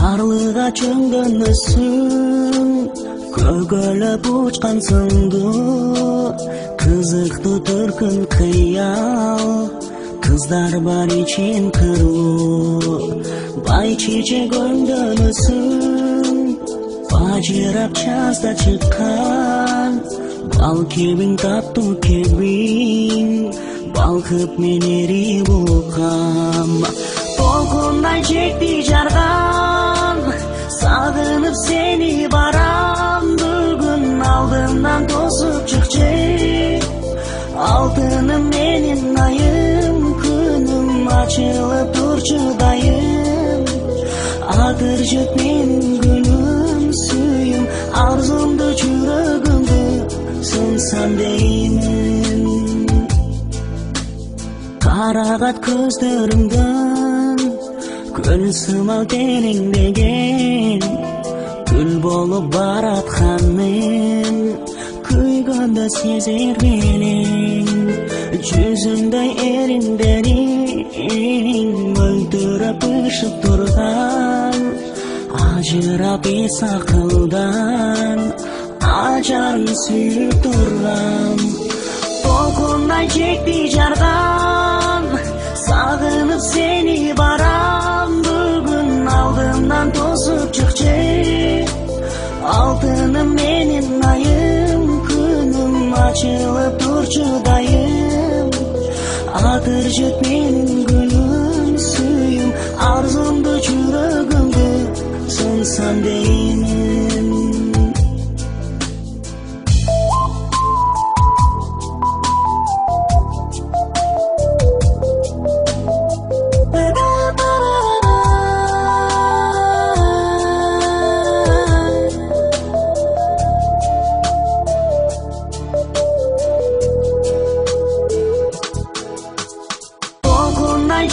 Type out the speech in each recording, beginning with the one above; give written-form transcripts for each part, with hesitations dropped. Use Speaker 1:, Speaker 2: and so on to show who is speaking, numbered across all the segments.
Speaker 1: Карлыга чөңдөнөсүң, көгөлөп учкан сыңдуу, кызыктуу төркүн кыял, кыздар бар ичин кырлуу. Бай чечек өңдөнөсүң, бажырап жазда чыккан, бал кебиң таттуу кебиң, балкып мен эрип укам. Толкундай жекти жарган, сагынып сени барам, бүгүн алдымдан тосуп чыкчы. Алтыным менин айым, күнүм ачылып турчу дайым. Атыр жөт менин гүлүм, сүйүм, арзумду жүрөгүмдү сунсам деймин. Карагат көздөрүңдөн көл сымал тереңдеген, күл болуп баратканын күйгөндө сезер белең. Жүзүңдөй эриндериң мөлдүрөп ышып турган, ажырап эс акылдан ажарын сүйүп турган. Толкундай жекти жарган, сагынып сени барам, бүгүн алдымдан тосуп чыкчы. Алтыным менин айым, күнүм ачылып турчу дайым. Атыр жөт менин гүлүм, сүйүм, арзумду жүрөгүмдү сунсам деймин.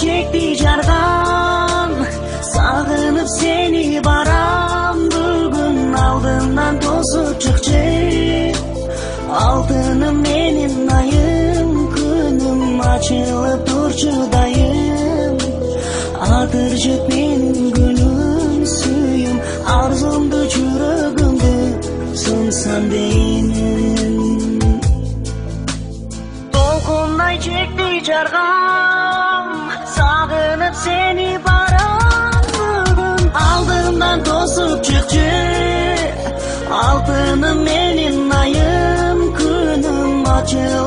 Speaker 1: Жекти жарган, сагынып сени барам, бүгүн алдымдан тосуп чыкчы. Алтыным менин айым, күнүм ачылып турчу дайым. Атыр жөт менин гүлүм, сүйүм, арзумду жүрөгүмдү сунсам деймин. Толкундай жекти жарган, сагынып сени барам, бүгүн алдымдан тосуп чыкчы. Алтыным менин айым, күнүм ачылып